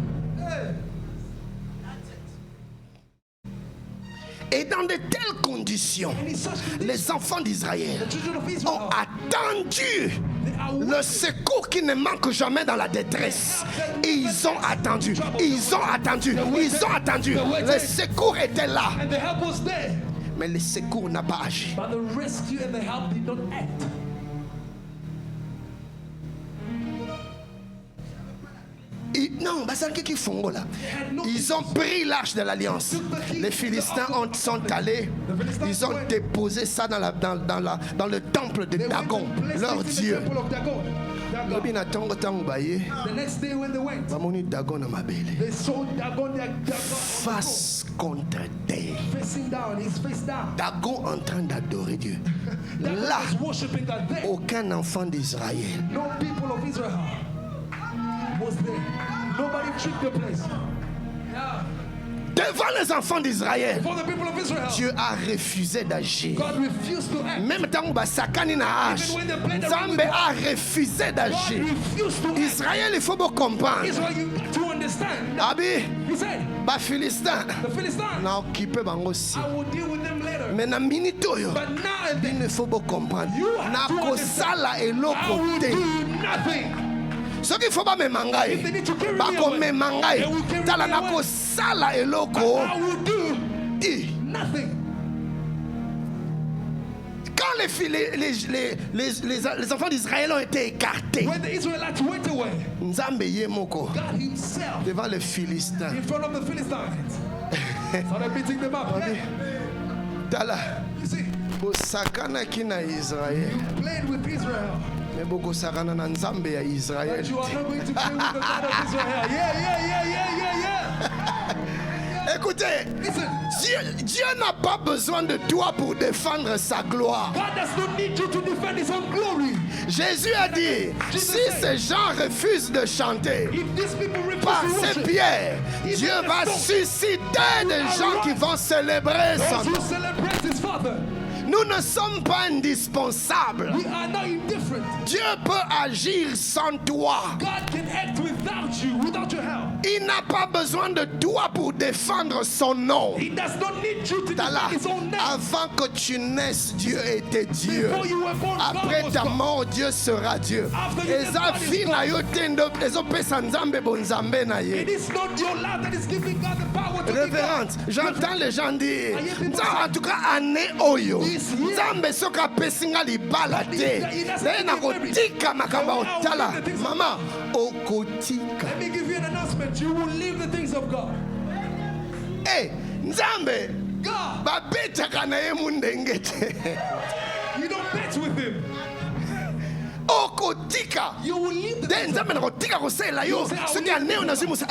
Et dans de telles conditions, And in such conditions, les enfants d'Israël the children of ont Israel, attendu they are le secours qui ne manque jamais dans la détresse. Ils ont attendu, ils ont attendu, ils ont attendu. Le secours était là, and the help was there. mais le secours n'a pas agi. But the rescue and the help did not act. Non, ils ont pris l'arche de l'alliance. Les Philistins sont allés, ils ont déposé ça dans le temple de Dagon, leur dieu. The next day when they went, they saw Dagon face contre terre. facing down, his face down. Dagon en train d'adorer Dieu. Dagon Là, was worshiping God there. aucun enfant d'Israël No people of Israel was there. Nobody tricked the place. Yeah. devant les enfants d'Israël, For the people of Israel, Dieu a refusé d'agir. God refused to act. Même temps basakani na hache, Nzambe a refusé God d'agir. refused to act. Israël, il faut vous comprendre. Israel, you got to understand. understand? Abi, He said, ba Philistin the Philistines, na occupé bango si. I will deal with them later. Mais na minute oyo, But now and il then, ne faut pas comprendre. You have Na to kosala I eloko will te. do nothing. Soki faut ba mema If they ngai, need to carry me ba ko away, mema they will ngai. carry Tala me na away. kosala eloko. I will do I. nothing. Quand les enfants d'Israël ont été écartés, When the Israelites went away, Nzambe ye moko God himself devant les Philistins. in front of the Philistines started beating them up. Abi, tala, You see, bosakana ki na Israël, played with Israel, mais bokosakana na Nzambe ya Israël. but you are not going to play with the God of Israel. Yeah. Écoutez, Listen, Dieu n'a pas besoin de toi pour défendre sa gloire. God does not need you to defend his own glory. Jésus a dit, si ces gens refusent de chanter If these people refuse par to ces worship, pierres, Dieu va susciter des gens qui vont célébrer son those who nom. celebrate his Father, Nous ne sommes pas indispensables. we are not indifferent. Dieu peut agir sans toi. God can act without you, without your help. Il n'a pas besoin de toi pour défendre son nom. He does not need you to Tala, defend his own name. avant que tu naisses, Dieu était Dieu. Before you were born, Après God was ta God. mort, Dieu sera Dieu. After you Eza get fi na yo tendo ezopesa Nzambe bonzambe na It ye. is not your love that is giving God the power to Révérende, j'entends les gens dire, en tout cas année oyo, This year, Nzambe soka pesinga libala te. Naye nakotika makambo otala. Mama, okotika. Let me give you an announcement. You will leave the things of God. Eh, Nzambe, God, babetaka na ye mundenge te. you don't bet with him. Okotika. You will leave the De things of Nzambe nakotika kosela yo. Soki ane yo nazwi musa.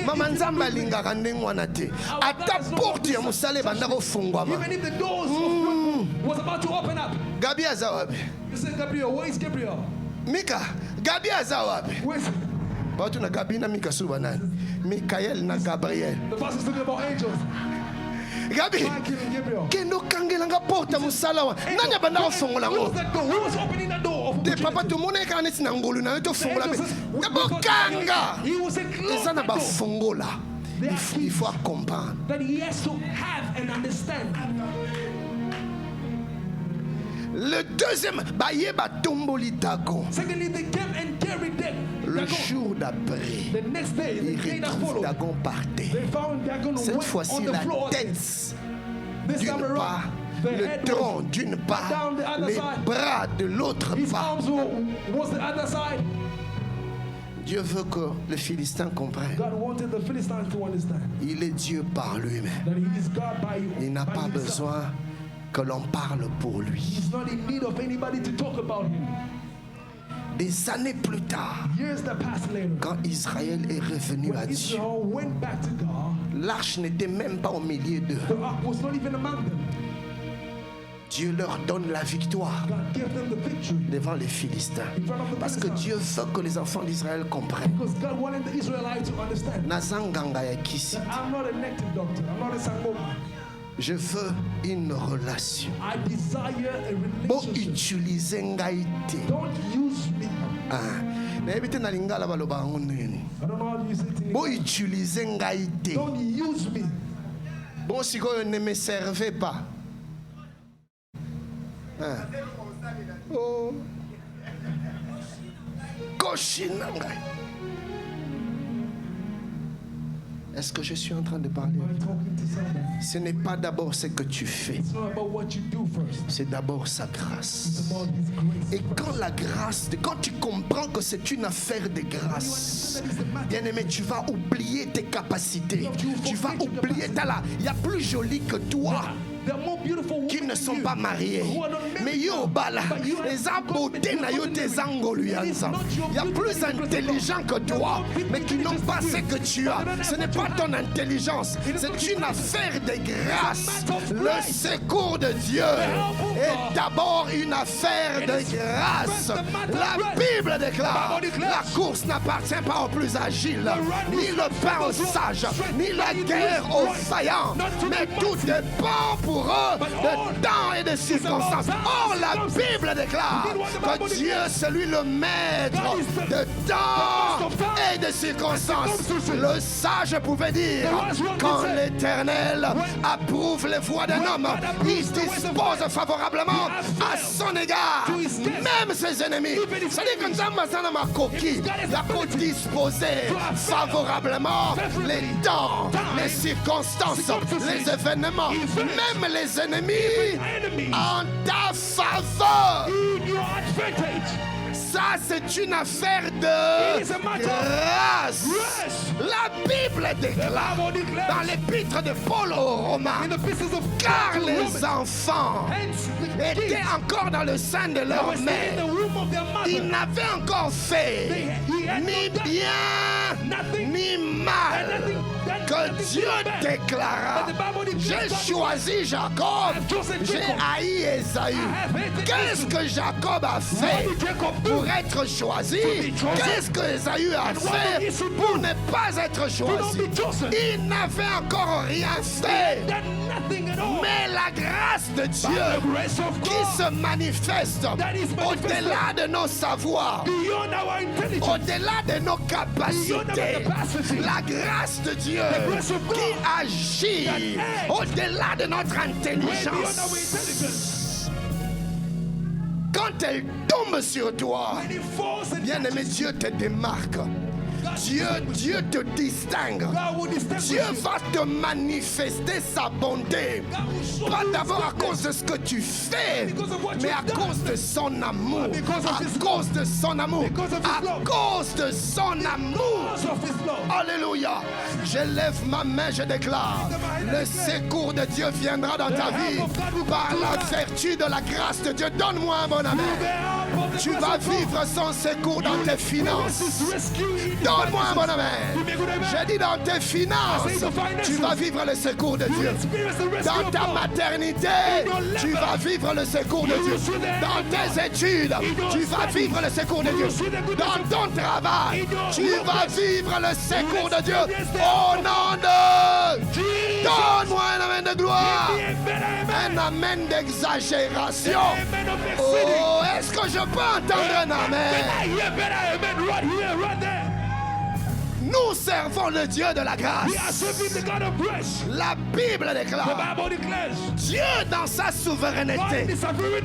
Mama Nzambe alingaka ndenge wana te. Ata porte ya mosala ebanda kofungwama. Even if the doors was about to open up. Gabi aza wapi? You said, Gabriel, where is Gabriel? Mika, Gabi aza wapi? Where is he? Watu na Gabi na Mika suba nani? Mikael na Gabriel. The pastor's talking about angels. Gabi, Michael and Gabriel. kendo kangelanga porte ya mosala wa. Nani abanda kofongola Who was ngo? that door? Who was opening that door of Te opportunity? papa tomona ekaka neti na ngolu na yo The tofongola angel pe. says, Bokanga. he will say, close Eza na that door. bafongola. Il faut comprendre. That he has to have and understand. Le deuxième, baye batomboli Dagon. Secondly, they came and carried them. Le Dagon. jour d'après, The next day, the il day that retrouve followed, Dagon par terre. they found Dagon Cette went fois-ci, on the la floor. tête This d'une time around, part, the le head tronc was d'une part, down the other les side. bras de l'autre His part. arms was the other side. Dieu veut que le Philistin comprenne. God wanted the Philistines to understand Il est Dieu par lui-même. that he is God by Il n'a by pas himself. besoin que l'on parle pour lui. He's not in need of anybody to talk about him. Des années plus tard, Years that passed later, quand Israël est revenu à when Dieu, Israel went back to God, l'arche n'était même pas au milieu d'eux. the ark was not even among them. Dieu leur donne la victoire God gave them the victory devant les Philistins. in front of the Parce que Philistines. Dieu veut que les enfants d'Israël comprennent. Because God wanted the Israelites to understand Nazanganga ya kisi. that I'm not a native doctor. I'm not a sangoma. Je veux une relation. I desire a Bo relationship. utiliser ngai te. Don't use me. Ah, nayebi te na lingala baloba yango nini. I don't know how to use it in Bo English. utiliser ngai te. Don't use me. Bon sikoyo ne me servez pas. Ah. Oh. Koshina ngai. Est-ce que je suis en train de parler? I'm talking to somebody. Ce n'est pas d'abord ce que tu fais, It's not about what you do first. c'est d'abord sa It's grâce. about His grace. Et quand la grâce, quand tu comprends que c'est une affaire de grâce, bien aimé, tu vas oublier tes capacités. Tu vas oublier, il y a plus joli que toi There are more beautiful qui women ne than sont you. pas mariés. Who are not married. Mais yo bala, les beauté na yo tes angles. Il y a plus intelligent que toi, mais qui n'ont pas ce que tu as. Ce n'est pas ton intelligence, c'est une affaire de grâce. Le secours de Dieu est d'abord une affaire de grâce. La Bible déclare, la course n'appartient pas aux plus agiles, ni le pain aux sages, ni la guerre aux vaillants, mais tout dépend pour eux de temps et de circonstances. Or, la Bible déclare que Dieu, c'est lui le maître de temps et de circonstances. Le sage pouvait dire, quand l'Éternel approuve les voies d'un homme, il dispose favorablement à son égard, même ses ennemis. C'est-à-dire que Nzambazana Makoki, il a disposé favorablement les temps, les circonstances, les événements, même les ennemis en ta faveur. Ça, c'est une affaire de grâce. La Bible déclare dans l'épître de Paul aux Romains, car les enfants étaient encore dans le sein de leur mère. Ils n'avaient encore fait ni bien ni mal, que Dieu déclara. J'ai choisi Jacob, j'ai haï Ésaü. Qu'est-ce que Jacob a fait pour être choisi? Qu'est-ce que Ésaü a fait pour ne pas être choisi? Il n'avait encore rien fait. Mais la grâce de Dieu qui se manifeste au-delà de nos savoirs, au-delà de nos capacités, la grâce de Dieu qui agit au-delà de notre intelligence. Quand elle tombe sur toi, bien-aimé, Dieu te démarque. Dieu te distingue. Dieu va te manifester sa bonté. Pas d'abord à cause de ce que tu fais, mais à cause de son amour. À cause de son amour. À cause de son amour. Alléluia. Je lève ma main, je déclare, le secours de Dieu viendra dans ta vie par la vertu de la grâce de Dieu. Donne-moi un bon amen. Tu vas vivre son secours dans tes finances. Donne-moi un bon amen. J'ai dit dans tes finances, tu vas vivre le secours de Dieu. Dans ta maternité, tu vas vivre le secours de Dieu. Dans tes études, tu vas vivre le secours de Dieu. Dans ton travail, tu vas vivre le secours de Dieu. Au nom de... Donne-moi un amen de gloire. Un amen d'exagération. Oh, est-ce que je peux entendre un amen? Nous servons le Dieu de la grâce. La Bible déclare, Dieu dans sa souveraineté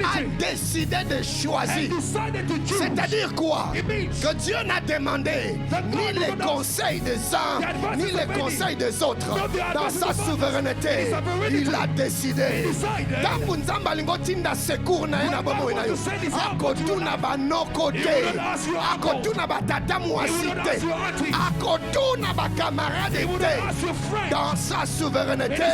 a décidé de choisir. C'est-à-dire quoi? Que Dieu n'a demandé ni les conseils des uns, ni les conseils des autres. Dans sa souveraineté, il a décidé. Tant Nzamba lingotinda secours na ena bomo na yo. Akotuna banoko te. Akotuna batata mwasite. Akotuna bakamarade te. Dans sa souveraineté,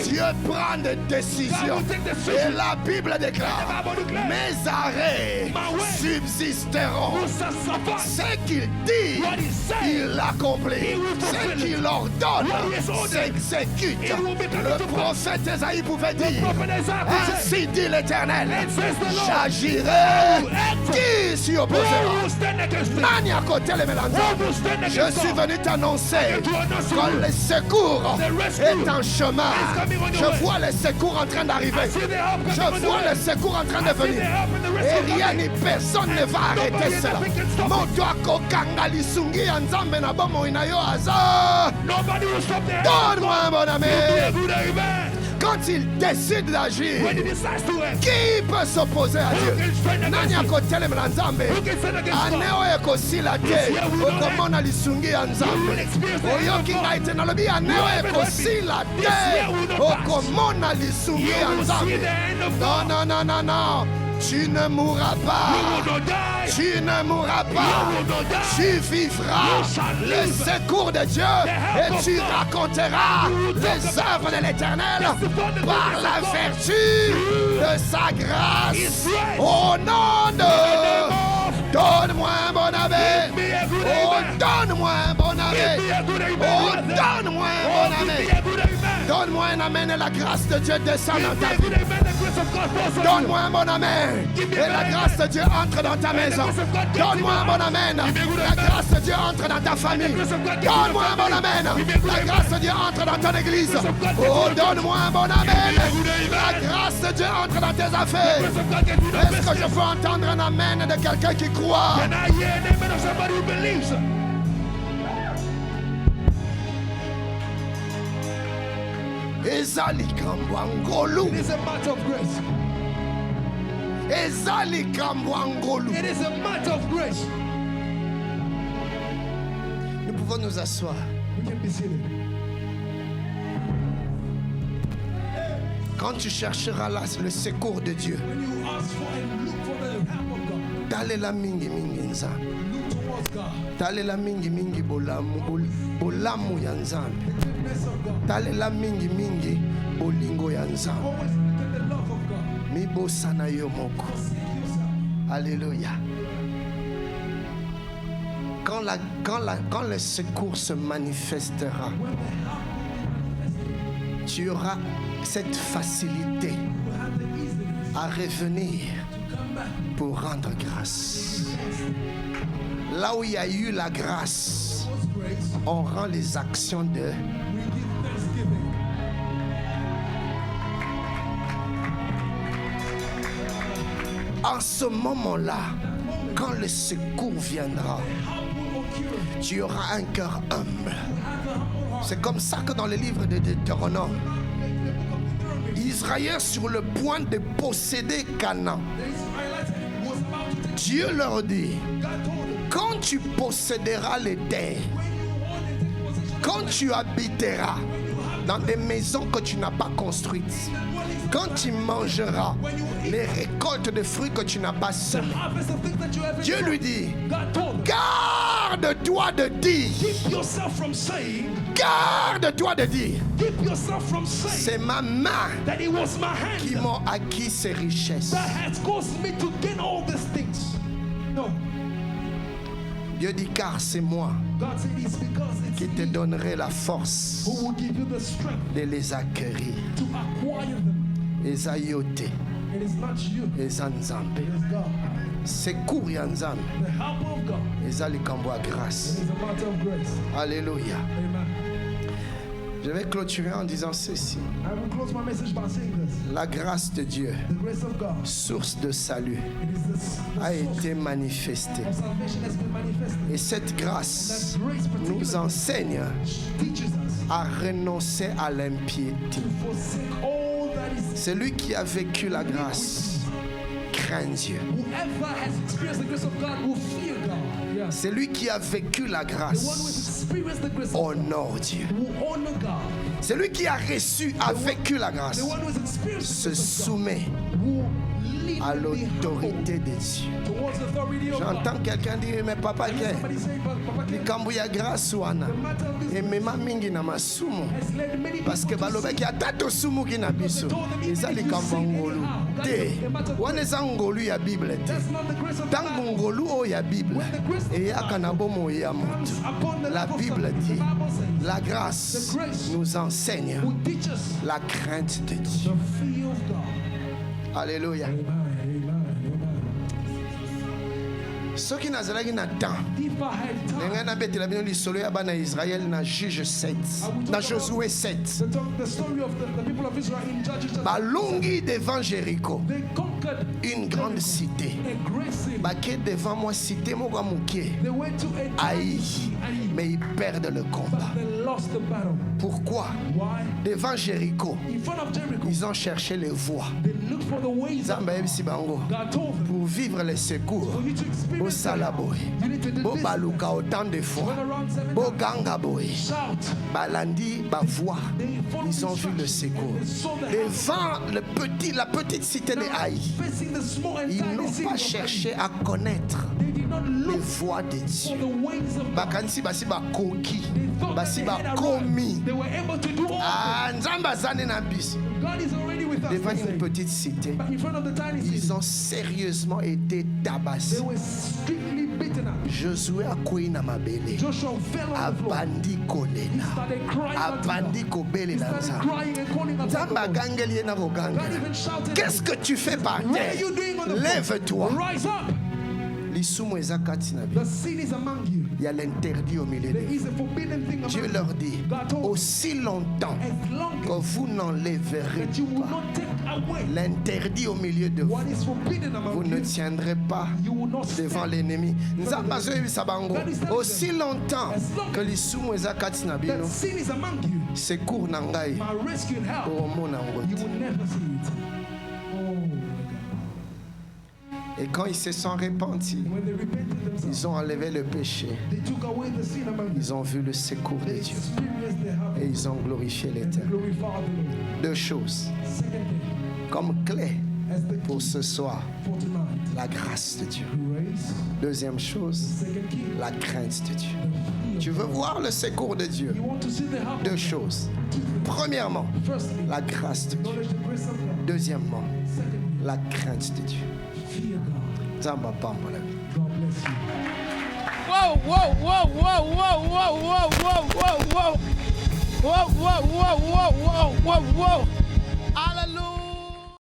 Dieu prend des décisions. Et la Bible déclare, mes arrêts subsisteront. Ce qu'il dit, il l'accomplit. Ce qu'il ordonne, s'exécute. Le prophète Ésaïe pouvait dire, ainsi dit l'Éternel, j'agirai. Qui s'y opposera? Nani à côté les mélanges. Je suis venu t'annoncer que le secours est en chemin. Je vois le secours en train d'arriver. Je vois le secours en train de venir. Et rien ni personne ne va arrêter cela. Moto akokanga lisungi ya nzambe na bomo inayo aza. Donne-moi un bon amen. Quand il décide d'agir, qui peut s'opposer à Dieu? Nani akotele mlanzambe aneo ekosila te okomona lisungi ya nzambe oyoki ngai te nalobi aneo ekosila te okomona lisungi ya nzambe. Non, non, non, non, non. Tu ne mourras pas. Tu ne mourras pas. Tu vivras le secours de Dieu et tu raconteras les œuvres de l'Éternel par la vertu de sa grâce. Au nom de... Donne-moi un bon amen. Oh, donne-moi un bon amen. Oh, donne-moi un bon amen. Donne-moi un amen et la grâce de Dieu descend dans ta Give me vie. the amen, the grace of God falls on you. Donne-moi un bon amen et la grâce de Dieu entre dans ta maison. Donne-moi un bon amen. La grâce de Dieu entre dans ta famille. Donne-moi un bon amen. La grâce de Dieu entre dans ton église. Oh, donne-moi un bon amen. La grâce de Dieu entre dans tes affaires. Est-ce que je peux entendre un amen de quelqu'un qui croit? Can I hear an amen of somebody who believes? Ezali kambwangolu. It is a matter of grace. Ezali kambwangolu. It is a matter of grace. Nous pouvons nous asseoir. We can be seated. Quand tu chercheras le secours de Dieu, When you ask for and look for the help of God, talela mingi mingi nzambe. look towards God. Talela mingi mingi bolamu ya nzambe. The goodness of God. Talela mingi mingi bolingo ya nzambe. Always look at the love of God. Mibosana yo moko. Forsake yourself. Alléluia. Quand le secours se manifestera, When the help will be manifested, tu auras cette facilité you will have the easiness à revenir to come back. pour rendre grâce. Là où il y a eu la grâce, God's grace, on rend les actions de... we give thanksgiving. En ce moment-là, quand le secours viendra, Help will occur. tu auras un cœur humble. We have a humble heart. C'est comme ça que dans le livre de Deutéronome, The book of Deuteronomy, Israël sur le point de posséder Canaan, the Israelites was about to take. Dieu leur dit, God told them, quand tu posséderas les terres, when you want and take possession, quand tu habiteras dans des maisons que tu n'as pas construites, quand tu mangeras les récoltes de fruits que tu n'as pas the semés, harvest of things that you haven't Dieu sown. lui dit, God told them, garde-toi de dire, keep yourself from saying, garde-toi de dire, keep yourself from saying c'est ma main that it was my qui hand m'ont acquis ces richesses. that has caused me to gain all these things. No, Dieu dit, car c'est moi God said it's because it's qui te me donnerai la force who will give you the strength de les acquérir. to acquire them. Ezayote, It is not you, ezanzambe. it is God. Secours ya nzambe, The help of God. eza likambo ya grâce. It is a matter of grace. Alléluia. Amen. Je vais clôturer en disant ceci. I will close my message by saying this. La grâce de Dieu, The grace of God, source de salut, it is the a source été manifestée. of salvation has been manifested. Et cette grâce That grace nous particularly enseigne teaches us à renoncer à l'impiété. to forsake all that is. Celui qui a vécu la grâce craint Dieu. Whoever has experienced the grace of God will fear God. Yeah. Celui qui a vécu la The one who grâce has experienced the grace of God honore Dieu. will honor God. Celui qui a reçu, a vécu la grâce, The one who has experienced se the grace of God soumet will lead à and be humble l'autorité de Dieu. towards the authority of God. J'entends quelqu'un dire, mais papa, Somebody say, Papa, likambo ya grâce wana the matter of this emema mingi na masumu has led many people parce que to sin. balobaki ata tosumuki na biso eza likambo ya ngolu te wana eza ngolu ya bible te. That's not the grace of Ntango God. ngolu oyo ya bible eyaka na bomoi ya moto. Upon the La life of Bible someone, the dit, Bible says, la grâce nous enseigne who teach us la crainte de Dieu. the fear of God. Alléluia. Amen, amen, amen. Soki nazalaki na temps If I had time, ndenge nabetela bino lisolo ya bana Israel na Juge 7 na Josué 7 the story of the people of Israel in Judges, balongi devant Jéricho, they conquered une grande cité. a great city. Bake devant moi cité moko ya moke They went to a haï, Ai, mais ils perdent le combat. but they lost the battle. Pourquoi? Why? Devant Jéricho, In front of Jericho, ils ont cherché les voies. they looked for the ways of Nzambe ayebisi bango God told them. pour vivre les secours. For you to experience Bosala boy, you need to do bo this. baluka autant de fois, Run around 7 bo times. ganga boy, Shout. balandi ba voix. They followed Ils ont vu le instructions. secours. They saw the Devant la petite cité de Haï, facing the small and ils tiny n'ont city pas of cherché à connaître Ai. They did not les voies de Dieu. Bakansi basi ba koki, basi ba komi. Nzamba zane na biso. Devant une petite cité, ils ont sérieusement été tabassés. Josué a koué na mabele, abandi kolela, abandi kobele na nzamba gangeli na boganga. Qu'est-ce que tu fais par terre? Lève-toi. L'isumu ezakati na bi. Il y a l'interdit au milieu de vous. Dieu leur dit, aussi longtemps que vous n'enlèverez pas l'interdit au milieu de vous, vous ne tiendrez pas devant l'ennemi. Aussi longtemps que l'isumu ezakati na bino, secours nangai omona ngoto. Et quand ils se sont repentis, ils ont enlevé le péché. Ils ont vu le secours de Dieu. Et ils ont glorifié l'Éternel. Deux choses. Comme clé pour ce soir, la grâce de Dieu. Deuxième chose, la crainte de Dieu. Tu veux voir le secours de Dieu? Deux choses. Premièrement, la grâce de Dieu. Deuxièmement, la crainte de Dieu. Whoa, whoa, whoa, whoa, whoa, whoa, whoa, whoa, whoa, whoa, whoa, whoa, whoa, whoa, whoa, whoa, whoa.